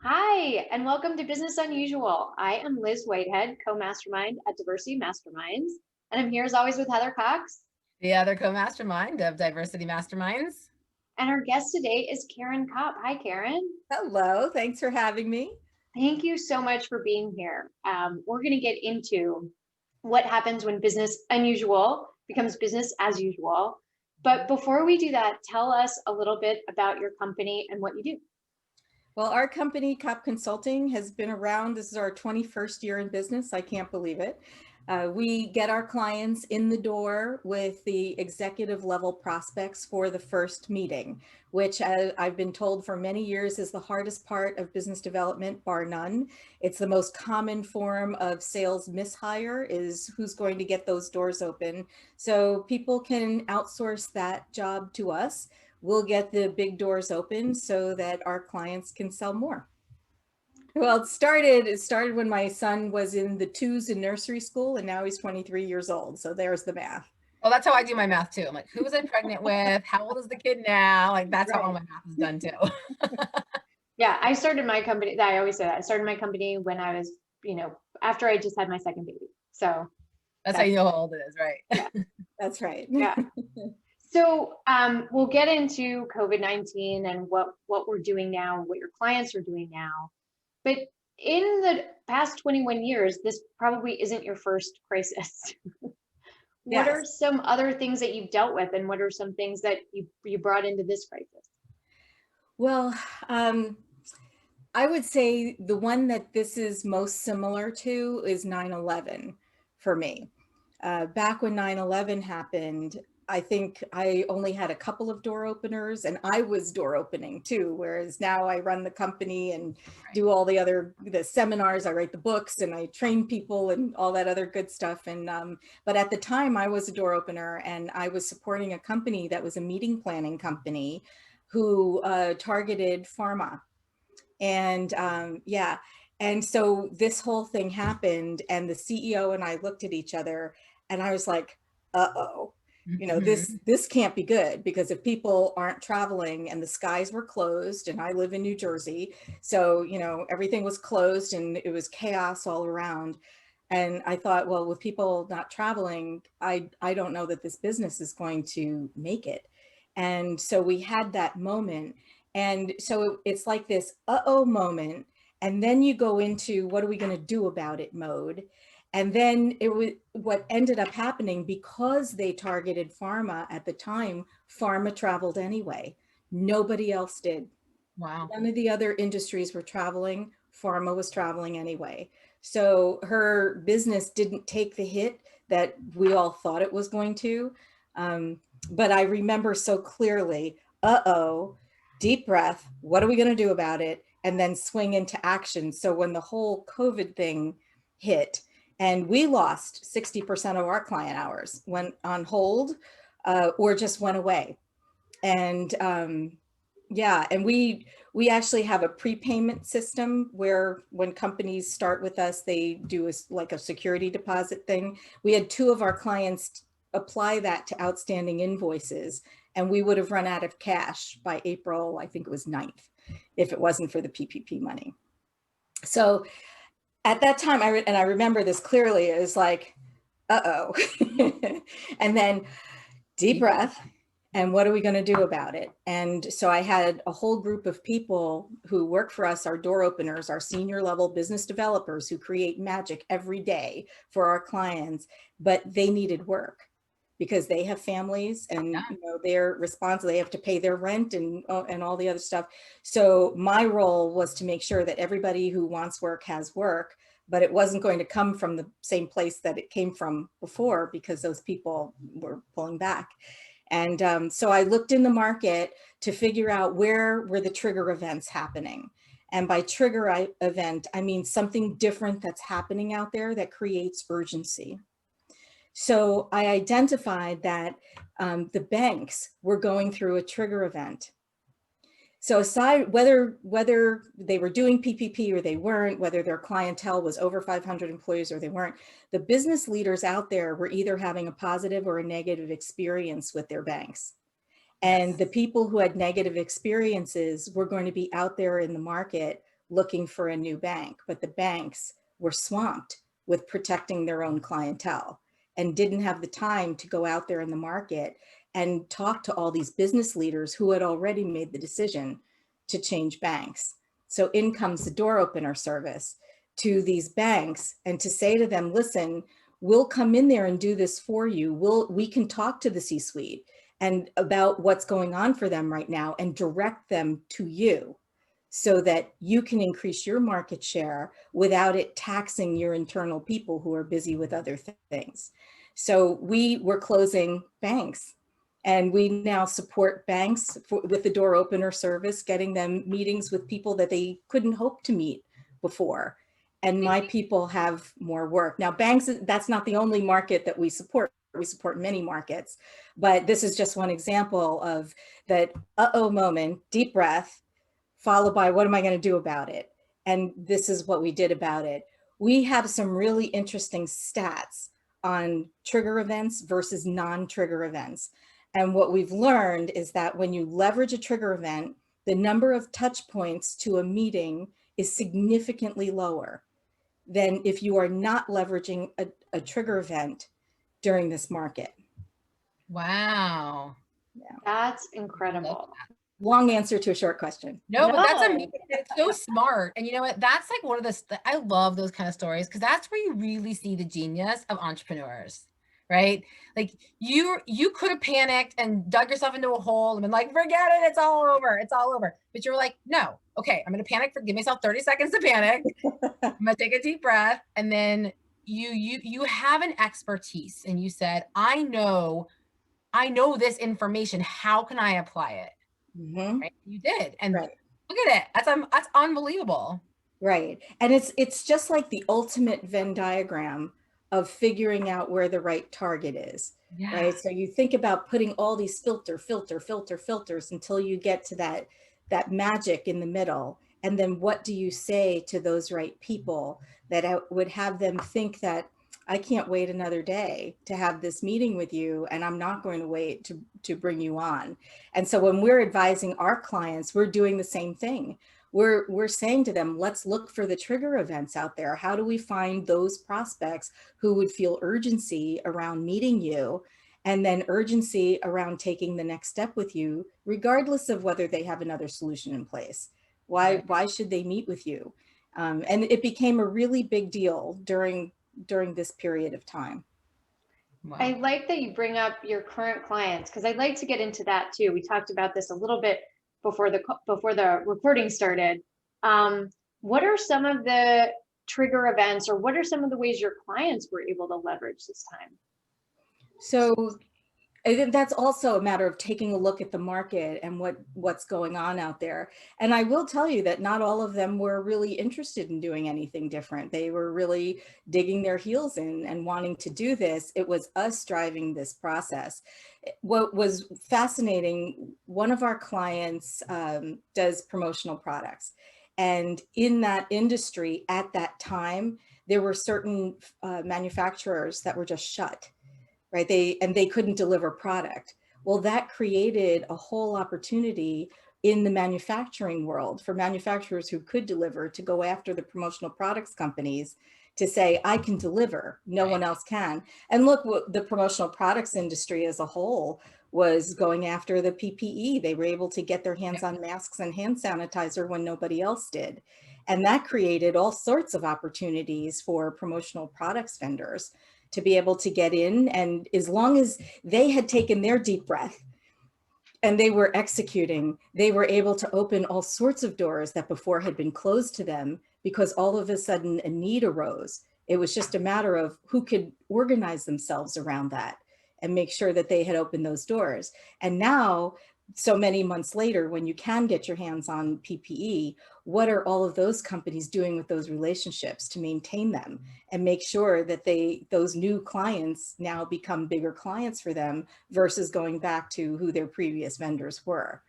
Hi, and welcome to Business Unusual. I am Liz Whitehead, co-mastermind at Diversity Masterminds, and I'm here as always with Heather Cox. The other co-mastermind of Diversity Masterminds. And our guest today is Caryn Kopp. Hi, Caryn. Hello, thanks for having me. Thank you so much for being here. We're going to get into what happens when business unusual becomes business as usual. But before we do that, tell us a little bit about your company and what you do. Well, our company, Kopp Consulting, has been around. This is our 21st year in business. I can't believe it. We get our clients in the door with the executive level prospects for the first meeting, which I've been told for many years is the hardest part of business development, bar none. It's the most common form of sales mishire is who's going to get those doors open. So people can outsource that job to us. We'll get the big doors open so that our clients can sell more. Well, it started when my son was in the twos in nursery school, and now he's 23 years old. So there's the math. Well, that's how I do my math too. I'm like, who was I pregnant with? How old is the kid now? Like, that's how all my math is done too. Yeah, I started my company. I always say that. I started my company when I was, after I just had my second baby. So That's how you know how old it is, right? yeah, That's right. yeah. So we'll get into COVID-19 and what we're doing now, what your clients are doing now. But in the past 21 years, this probably isn't your first crisis. What are Yes. some other things that you've dealt with, and what are some things that you brought into this crisis? Well, I would say the one that this is most similar to is 9/11 for me. Back when 9/11 happened, I think I only had a couple of door openers and I was door opening too. Whereas now I run the company and do all the seminars, I write the books and I train people and all that other good stuff. And, but at the time I was a door opener and I was supporting a company that was a meeting planning company who targeted pharma. And yeah, and so this whole thing happened and the CEO and I looked at each other and I was like, uh-oh, this can't be good, because if people aren't traveling and the skies were closed, and I live in New Jersey, so everything was closed and it was chaos all around. And I thought, well, with people not traveling, I don't know that this business is going to make it. And so we had that moment. And so it's like this uh-oh moment. And then you go into what are we going to do about it mode. And then it was what ended up happening, because they targeted pharma at the time, pharma traveled anyway. Nobody else did. Wow. None of the other industries were traveling. Pharma was traveling anyway. So her business didn't take the hit that we all thought it was going to. But I remember so clearly, uh-oh, deep breath, what are we going to do about it? And then swing into action. So when the whole COVID thing hit, and we lost 60% of our client hours, went on hold or just went away. And yeah, and we actually have a prepayment system where when companies start with us, they do like a security deposit thing. We had two of our clients apply that to outstanding invoices, and we would have run out of cash by April, I think it was 9th, if it wasn't for the PPP money. So at that time, I remember this clearly, it was like, uh-oh. And then deep breath. And what are we going to do about it? And so I had a whole group of people who work for us, our door openers, our senior level business developers who create magic every day for our clients, but they needed work because they have families and they're responsible. They have to pay their rent and all the other stuff. So my role was to make sure that everybody who wants work has work, but it wasn't going to come from the same place that it came from before, because those people were pulling back. And so I looked in the market to figure out where were the trigger events happening. And by trigger event, I mean something different that's happening out there that creates urgency. So I identified that the banks were going through a trigger event. So aside whether they were doing PPP or they weren't, whether their clientele was over 500 employees or they weren't, the business leaders out there were either having a positive or a negative experience with their banks. And the people who had negative experiences were going to be out there in the market looking for a new bank, but the banks were swamped with protecting their own clientele and didn't have the time to go out there in the market and talk to all these business leaders who had already made the decision to change banks. So in comes the door opener service to these banks, and to say to them, listen, we'll come in there and do this for you. We can talk to the C-suite and about what's going on for them right now and direct them to you so that you can increase your market share without it taxing your internal people who are busy with other things. So we were closing banks, and we now support banks with the door opener service, getting them meetings with people that they couldn't hope to meet before. And my people have more work. Now, banks, that's not the only market that we support. We support many markets, but this is just one example of that uh-oh moment, deep breath, followed by what am I going to do about it? And this is what we did about it. We have some really interesting stats on trigger events versus non-trigger events. And what we've learned is that when you leverage a trigger event, the number of touch points to a meeting is significantly lower than if you are not leveraging a trigger event during this market. Wow. Yeah. That's incredible. Long answer to a short question. No, but that's No. amazing. It's so smart. And you know what? That's like one of the, I love those kind of stories because that's where you really see the genius of entrepreneurs, right? Like you could have panicked and dug yourself into a hole and been like, forget it, it's all over. It's all over. But you're like, no, okay, I'm going to panic give myself 30 seconds to panic. I'm going to take a deep breath. And then you have an expertise and you said, I know this information. How can I apply it? Mm-hmm. Right? You did. And right. Look at it. That's unbelievable. Right. And it's just like the ultimate Venn diagram of figuring out where the right target is. Yeah. Right. So you think about putting all these filters until you get to that magic in the middle. And then what do you say to those right people that would have them think that I can't wait another day to have this meeting with you, and I'm not going to wait to bring you on. And so when we're advising our clients, we're doing the same thing. We're saying to them, let's look for the trigger events out there. How do we find those prospects who would feel urgency around meeting you, and then urgency around taking the next step with you, regardless of whether they have another solution in place? Why should they meet with you? And it became a really big deal during this period of time. Wow. I like that you bring up your current clients, because I'd like to get into that too. We talked about this a little bit before the recording started. What are some of the trigger events, or what are some of the ways your clients were able to leverage this time? So I think that's also a matter of taking a look at the market and what's going on out there. And I will tell you that not all of them were really interested in doing anything different. They were really digging their heels in and wanting to do this. It was us driving this process. What was fascinating, one of our clients does promotional products. And in that industry at that time, there were certain manufacturers that were just shut. Right, they couldn't deliver product. Well, that created a whole opportunity in the manufacturing world for manufacturers who could deliver to go after the promotional products companies to say, I can deliver, no one else can. And look, what the promotional products industry as a whole was going after the PPE. They were able to get their hands on masks and hand sanitizer when nobody else did. And that created all sorts of opportunities for promotional products vendors to be able to get in. And as long as they had taken their deep breath and they were executing, they were able to open all sorts of doors that before had been closed to them, because all of a sudden a need arose. It was just a matter of who could organize themselves around that and make sure that they had opened those doors. And now, so many months later, when you can get your hands on PPE, what are all of those companies doing with those relationships to maintain them and make sure that those new clients now become bigger clients for them versus going back to who their previous vendors were?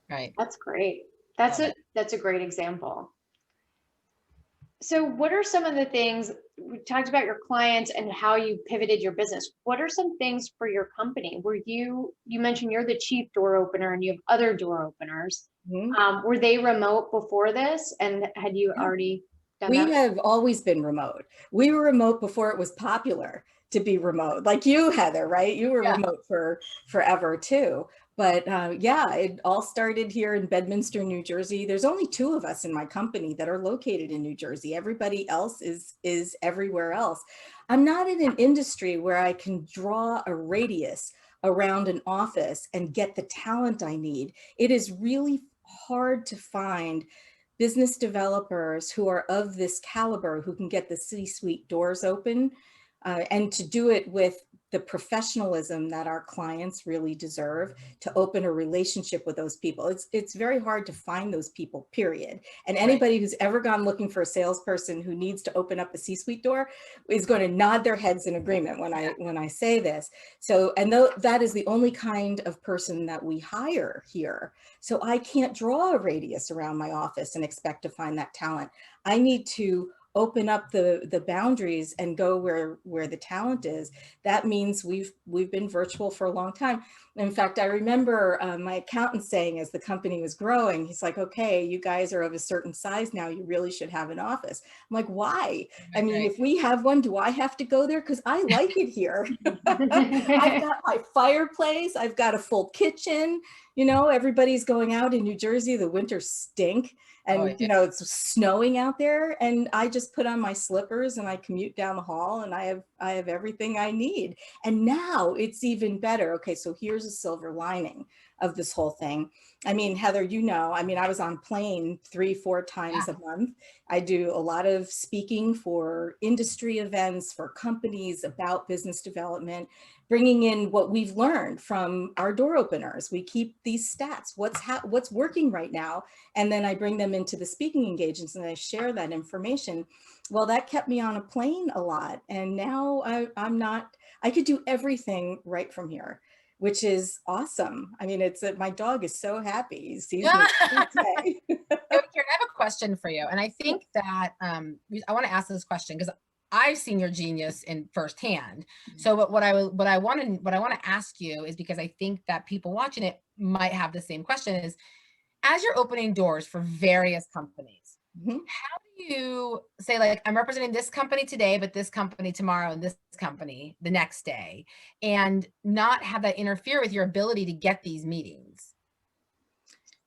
Right. That's great. That's a great example. So what are some of the things we talked about your clients and how you pivoted your business? What are some things for your company? Were you mentioned you're the chief door opener and you have other door openers. Mhm. Were they remote before this? And had you already done We that? have always been remote. We were remote before it was popular to be remote, like you, Heather, right? You were Yeah. remote for forever too. But yeah, it all started here in Bedminster, New Jersey. There's only 2 of us in my company that are located in New Jersey. Everybody else is everywhere else. I'm not in an industry where I can draw a radius around an office and get the talent I need. It is really hard to find business developers who are of this caliber, who can get the C-suite doors open, and to do it with the professionalism that our clients really deserve, to open a relationship with those people. It's very hard to find those people, period. And anybody who's ever gone looking for a salesperson who needs to open up a C-suite door is going to nod their heads in agreement when I say this. So, and that is the only kind of person that we hire here. So I can't draw a radius around my office and expect to find that talent. I need to open up the boundaries and go where the talent is. That means we've been virtual for a long time. In fact, I remember my accountant saying, as the company was growing, he's like, okay, you guys are of a certain size now, you really should have an office. I'm like, why? I mean, if we have one, do I have to go there? Because I like it here. I've got my fireplace, I've got a full kitchen. You know, everybody's going out in New Jersey, the winters stink. And, you know, it's snowing out there, and I just put on my slippers and I commute down the hall, and I have everything I need. And now it's even better. Okay, so here's a silver lining of this whole thing. I mean, Heather, you know, I mean, I was on plane 3-4 times a month. I do a lot of speaking for industry events, for companies about business development, bringing in what we've learned from our door openers. We keep these stats, what's working right now, and then I bring them into the speaking engagements and I share that information. Well, that kept me on a plane a lot, and now I could do everything right from here, which is awesome. I mean, my dog is so happy. He sees me every day. Karen, I have a question for you, and I think that I want to ask this question because I've seen your genius in firsthand. So what I want to ask you is, because I think that people watching it might have the same question, is, as you're opening doors for various companies, how do you say, like, I'm representing this company today, but this company tomorrow, and this company the next day, and not have that interfere with your ability to get these meetings?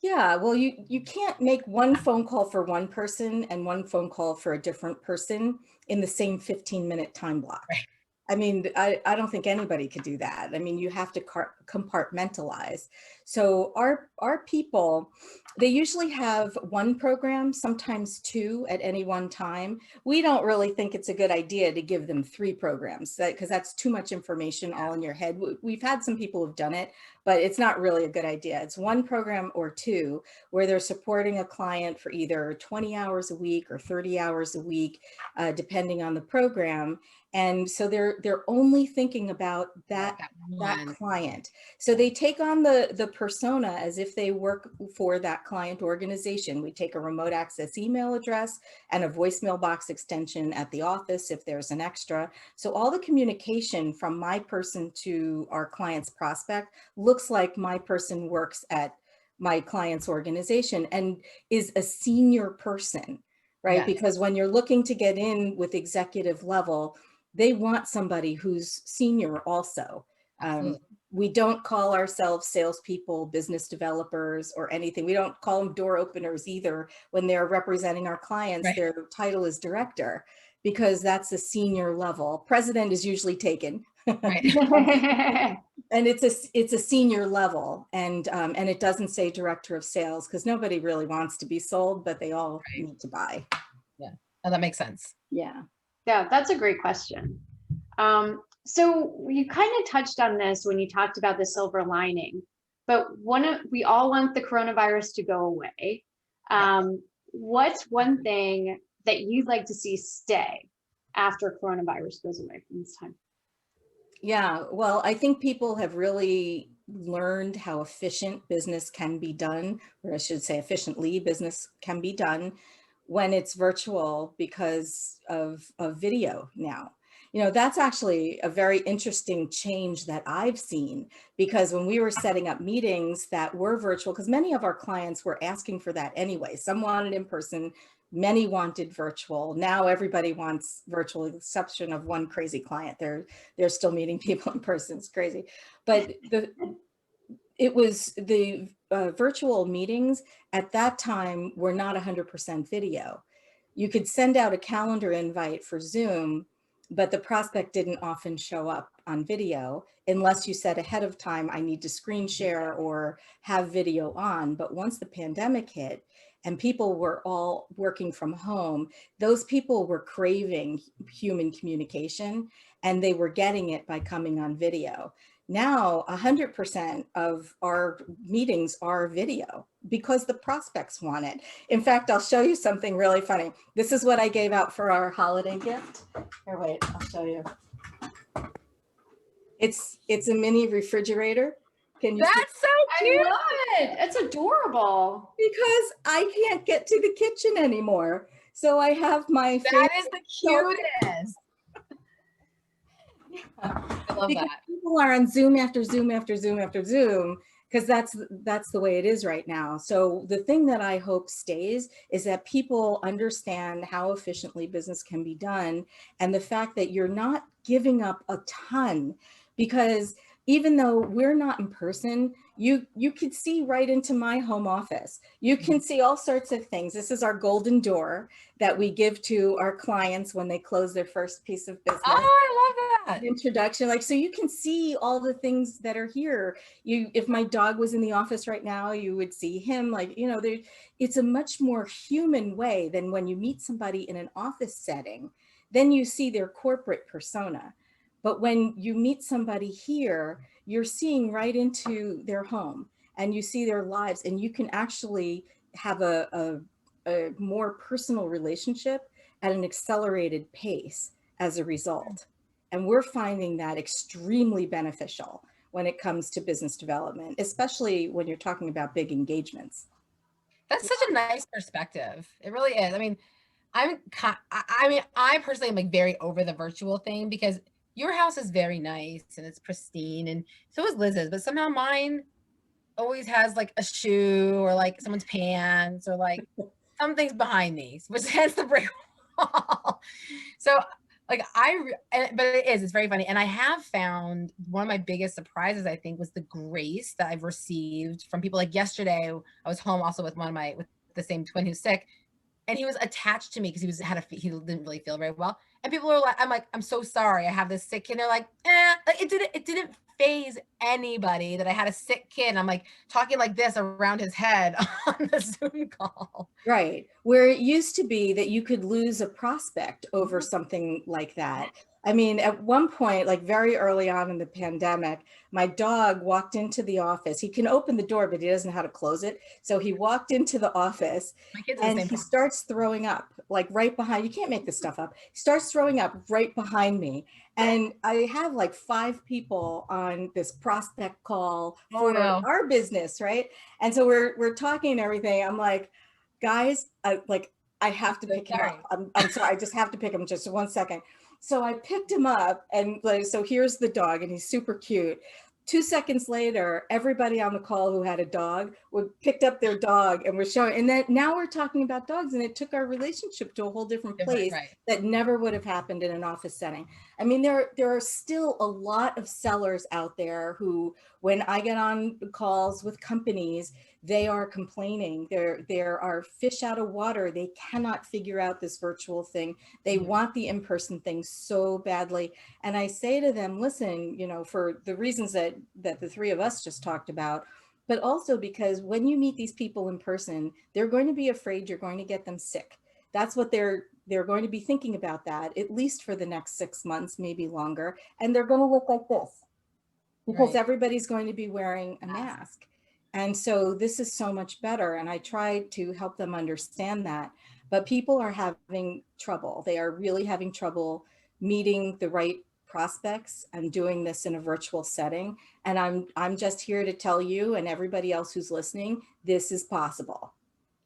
Yeah, well, you can't make one phone call for one person and one phone call for a different person in the same 15-minute time block. Right. I mean, I don't think anybody could do that. I mean, you have to compartmentalize. So our people, they usually have one program, sometimes 2 at any one time. We don't really think it's a good idea to give them 3 programs, because that's too much information all in your head. We've had some people who've done it, but it's not really a good idea. It's 1 program or 2 where they're supporting a client for either 20 hours a week or 30 hours a week, depending on the program. And so they're only thinking about that client. So they take on the persona as if they work for that client organization. We take a remote access email address and a voicemail box extension at the office if there's an extra. So all the communication from my person to our client's prospect looks like my person works at my client's organization and is a senior person, right? Because when you're looking to get in with executive level, they want somebody who's senior also. We don't call ourselves salespeople, business developers, or anything. We don't call them door openers either. When they're representing our clients, their title is director, because that's a senior level. President is usually taken. And it's a senior level, and it doesn't say director of sales, because nobody really wants to be sold, but they all need to buy. Yeah, oh, that makes sense. Yeah. Yeah, that's a great question. So you kind of touched on this when you talked about the silver lining, but we all want the coronavirus to go away. What's one thing that you'd like to see stay after coronavirus goes away from this time? Yeah, well, I think people have really learned how efficient business can be done, or I should say efficiently business can be done when it's virtual because of video now. You know, that's actually a very interesting change that I've seen, because when we were setting up meetings that were virtual, because many of our clients were asking for that anyway. Some wanted in person, many wanted virtual. Now everybody wants virtual, with the exception of one crazy client. They're still meeting people in person. It's crazy. But it was the virtual meetings at that time were not 100% video. You could send out a calendar invite for Zoom, but the prospect didn't often show up on video unless you said ahead of time, I need to screen share or have video on. But once the pandemic hit and people were all working from home, those people were craving human communication, and they were getting it by coming on video. Now, 100% of our meetings are video because the prospects want it. In fact, I'll show you something really funny. This is what I gave out for our holiday gift. Here, wait, I'll show you. It's a mini refrigerator. Can you see? That's so cute. I love it. It's adorable. Because I can't get to the kitchen anymore. So I have my That is the cutest. I love because that. people are on Zoom after Zoom after Zoom after Zoom, because that's the way it is right now. So the thing that I hope stays is that people understand how efficiently business can be done, and the fact that you're not giving up a ton, because even though we're not in person, you could see right into my home office. You can see all sorts of things. This is our golden door that we give to our clients when they close their first piece of business. Oh, I love that. Introduction, like, so you can see all the things that are here. If my dog was in the office right now, you would see him, like, you know, it's a much more human way than when you meet somebody in an office setting. Then you see their corporate persona. But when you meet somebody here, you're seeing right into their home, and you see their lives, and you can actually have a more personal relationship at an accelerated pace as a result. And we're finding that extremely beneficial when it comes to business development, especially when you're talking about big engagements. That's such a nice perspective. It really is. I mean, I personally am like very over the virtual thing, because your house is very nice and it's pristine, and so is Liz's, but somehow mine always has like a shoe or like someone's pants or like something's behind me, which hence the brick wall. So like but it's very funny. And I have found one of my biggest surprises, I think, was the grace that I've received from people. Like yesterday, I was home also with with the same twin who's sick, and he was attached to me because he didn't really feel very well. And people were like, I'm so sorry, I have this sick kid. And they're like, like it didn't phase anybody that I had a sick kid. And I'm like talking like this around his head on the Zoom call. Right. Where it used to be that you could lose a prospect over something like that. I mean, at one point, like very early on in the pandemic, my dog walked into the office. He can open the door, but he doesn't know how to close it. So he walked into the office and he starts throwing up, like right behind. You can't make this stuff up. He starts throwing up right behind me. And I have like 5 people on this prospect call for our business, right? And so we're talking and everything. I'm like, guys, I have to pick him up. I'm sorry, I just have to pick him just 1 second. So I picked him up, and like, so here's the dog, and he's super cute. 2 seconds later, everybody on the call who had a dog picked up their dog and was showing. And then now we're talking about dogs, and it took our relationship to a whole different place that never would have happened in an office setting. I mean, there are still a lot of sellers out there who, when I get on calls with companies, they are complaining. There are fish out of water. They cannot figure out this virtual thing. They want the in-person thing so badly. And I say to them, listen, you know, for the reasons that the 3 of us just talked about, but also because when you meet these people in person, they're going to be afraid you're going to get them sick. That's what they're going to be thinking about, that at least for the next 6 months, maybe longer. And they're going to look like this because everybody's going to be wearing a mask. And so this is so much better. And I try to help them understand that. But people are having trouble. They are really having trouble meeting the right prospects and doing this in a virtual setting. And I'm just here to tell you and everybody else who's listening, this is possible.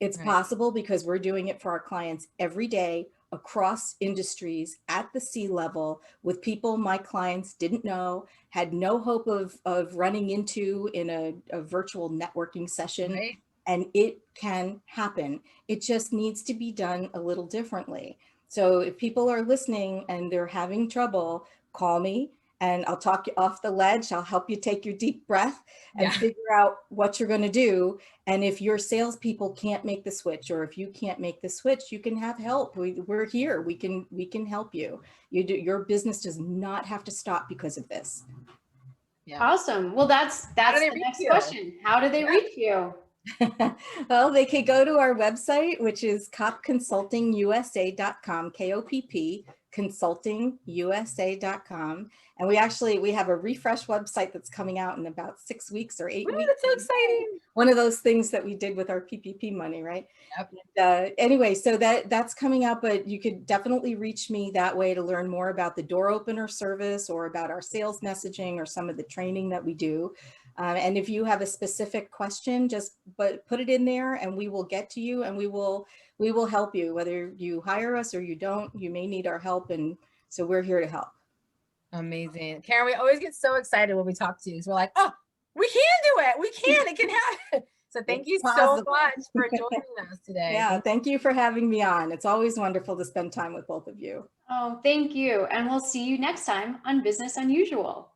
It's Right. possible because we're doing it for our clients every day across industries at the C-level with people my clients didn't know, had no hope of running into in a virtual networking session. Right. And it can happen. It just needs to be done a little differently. So if people are listening and they're having trouble, call me and I'll talk you off the ledge. I'll help you take your deep breath and Yeah. figure out what you're going to do. And if your salespeople can't make the switch, or if you can't make the switch, you can have help. We're here. We can help you. Your business does not have to stop because of this. Yeah. Awesome. Well, that's How do they the reach next you? question. How do they Yeah. reach you? Well, they could go to our website, which is koppconsultingusa.com, K-O-P-P, consultingusa.com. And we have a refresh website that's coming out in about 6 weeks or 8 Ooh, weeks. that's so exciting. One of those things that we did with our PPP money, right? Yep. Anyway, so that's coming out, but you could definitely reach me that way to learn more about the door opener service or about our sales messaging or some of the training that we do. And if you have a specific question, just put it in there and we will get to you and we will help you, whether you hire us or you don't. You may need our help, and so we're here to help. Amazing. Caryn, we always get so excited when we talk to you because we're like, oh, we can do it. It can happen. So thank you so much for joining us today. Yeah, thank you for having me on. It's always wonderful to spend time with both of you. Oh, thank you. And we'll see you next time on Business Unusual.